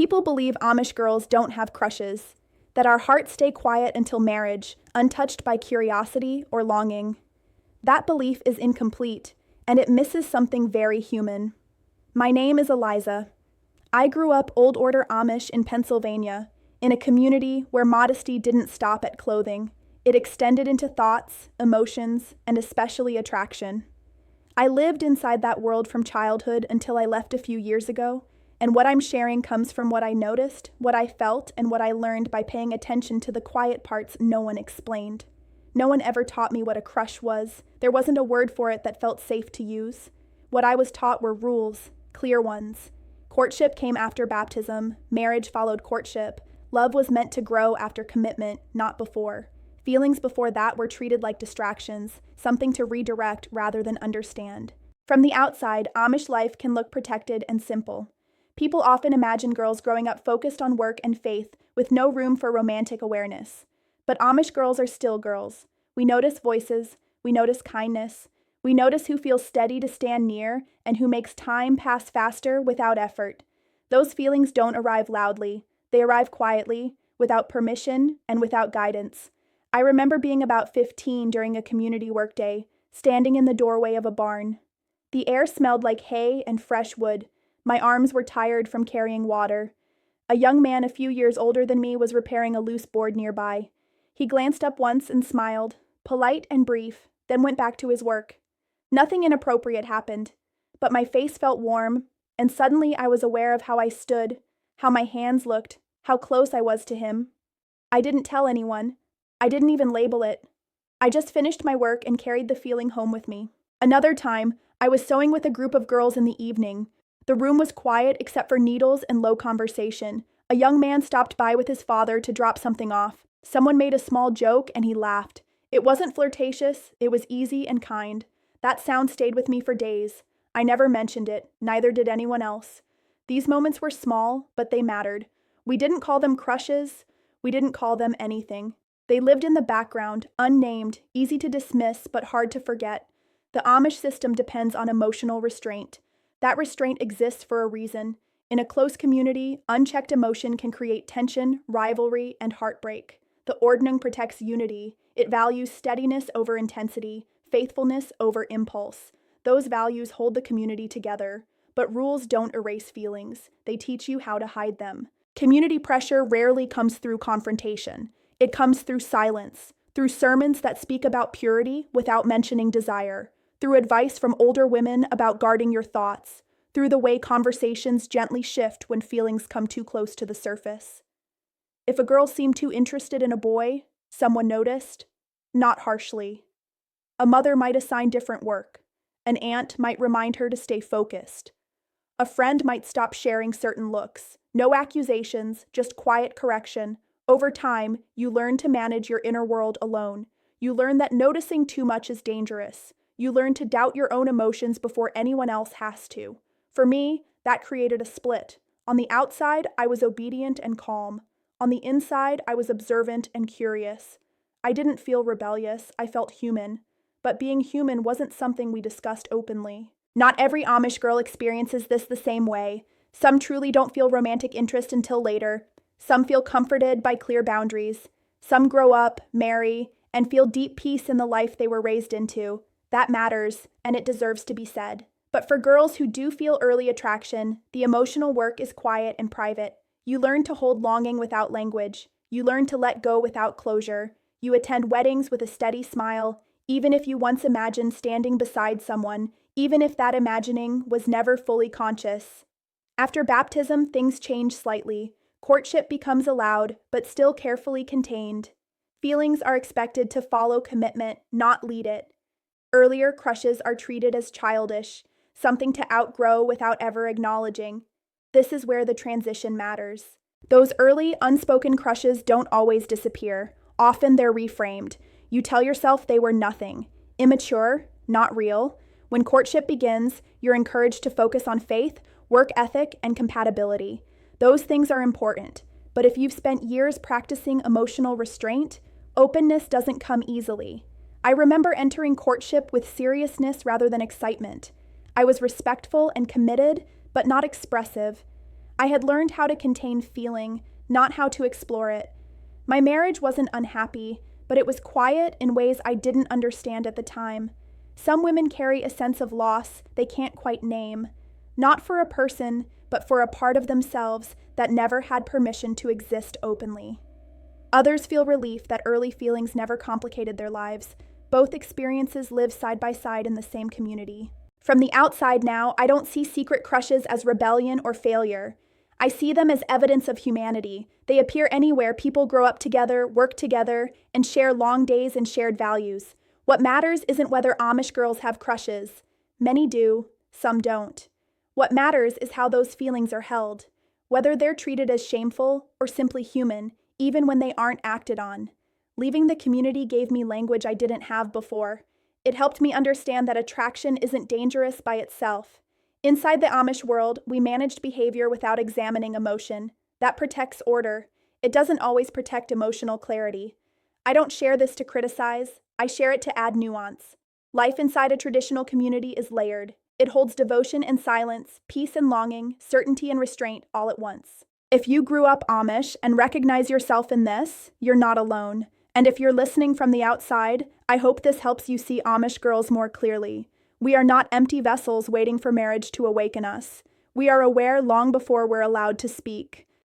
People believe Amish girls don't have crushes, that our hearts stay quiet until marriage, untouched by curiosity or longing. That belief is incomplete, and it misses something very human. My name is Eliza. I grew up Old Order Amish in Pennsylvania, in a community where modesty didn't stop at clothing. It extended into thoughts, emotions, and especially attraction. I lived inside that world from childhood until I left a few years ago, and what I'm sharing comes from what I noticed, what I felt, and what I learned by paying attention to the quiet parts no one explained. No one ever taught me what a crush was. There wasn't a word for it that felt safe to use. What I was taught were rules, clear ones. Courtship came after baptism. Marriage followed courtship. Love was meant to grow after commitment, not before. Feelings before that were treated like distractions, something to redirect rather than understand. From the outside, Amish life can look protected and simple. People often imagine girls growing up focused on work and faith, with no room for romantic awareness. But Amish girls are still girls. We notice voices, we notice kindness, we notice who feels steady to stand near and who makes time pass faster without effort. Those feelings don't arrive loudly, they arrive quietly, without permission and without guidance. I remember being about 15 during a community workday, standing in the doorway of a barn. The air smelled like hay and fresh wood. My arms were tired from carrying water. A young man a few years older than me was repairing a loose board nearby. He glanced up once and smiled, polite and brief, then went back to his work. Nothing inappropriate happened, but my face felt warm, and suddenly I was aware of how I stood, how my hands looked, how close I was to him. I didn't tell anyone. I didn't even label it. I just finished my work and carried the feeling home with me. Another time, I was sewing with a group of girls in the evening. The room was quiet except for needles and low conversation. A young man stopped by with his father to drop something off. Someone made a small joke and he laughed. It wasn't flirtatious, it was easy and kind. That sound stayed with me for days. I never mentioned it, neither did anyone else. These moments were small, but they mattered. We didn't call them crushes. We didn't call them anything. They lived in the background, unnamed, easy to dismiss, but hard to forget. The Amish system depends on emotional restraint. That restraint exists for a reason. In a close community, unchecked emotion can create tension, rivalry, and heartbreak. The ordning protects unity. It values steadiness over intensity, faithfulness over impulse. Those values hold the community together. But rules don't erase feelings. They teach you how to hide them. Community pressure rarely comes through confrontation. It comes through silence, through sermons that speak about purity without mentioning desire, through advice from older women about guarding your thoughts, through the way conversations gently shift when feelings come too close to the surface. If a girl seemed too interested in a boy, someone noticed, not harshly. A mother might assign different work. An aunt might remind her to stay focused. A friend might stop sharing certain looks. No accusations, just quiet correction. Over time, you learn to manage your inner world alone. You learn that noticing too much is dangerous. You learn to doubt your own emotions before anyone else has to. For me, that created a split. On the outside, I was obedient and calm. On the inside, I was observant and curious. I didn't feel rebellious, I felt human. But being human wasn't something we discussed openly. Not every Amish girl experiences this the same way. Some truly don't feel romantic interest until later. Some feel comforted by clear boundaries. Some grow up, marry, and feel deep peace in the life they were raised into. That matters, and it deserves to be said. But for girls who do feel early attraction, the emotional work is quiet and private. You learn to hold longing without language. You learn to let go without closure. You attend weddings with a steady smile, even if you once imagined standing beside someone, even if that imagining was never fully conscious. After baptism, things change slightly. Courtship becomes allowed, but still carefully contained. Feelings are expected to follow commitment, not lead it. Earlier crushes are treated as childish, something to outgrow without ever acknowledging. This is where the transition matters. Those early, unspoken crushes don't always disappear. Often they're reframed. You tell yourself they were nothing. Immature, not real. When courtship begins, you're encouraged to focus on faith, work ethic, and compatibility. Those things are important, but if you've spent years practicing emotional restraint, openness doesn't come easily. I remember entering courtship with seriousness rather than excitement. I was respectful and committed, but not expressive. I had learned how to contain feeling, not how to explore it. My marriage wasn't unhappy, but it was quiet in ways I didn't understand at the time. Some women carry a sense of loss they can't quite name, not for a person, but for a part of themselves that never had permission to exist openly. Others feel relief that early feelings never complicated their lives. Both experiences live side by side in the same community. From the outside now, I don't see secret crushes as rebellion or failure. I see them as evidence of humanity. They appear anywhere people grow up together, work together, and share long days and shared values. What matters isn't whether Amish girls have crushes. Many do, some don't. What matters is how those feelings are held, whether they're treated as shameful or simply human, even when they aren't acted on. Leaving the community gave me language I didn't have before. It helped me understand that attraction isn't dangerous by itself. Inside the Amish world, we managed behavior without examining emotion. That protects order. It doesn't always protect emotional clarity. I don't share this to criticize. I share it to add nuance. Life inside a traditional community is layered. It holds devotion and silence, peace and longing, certainty and restraint all at once. If you grew up Amish and recognize yourself in this, you're not alone. And if you're listening from the outside, I hope this helps you see Amish girls more clearly. We are not empty vessels waiting for marriage to awaken us. We are aware long before we're allowed to speak.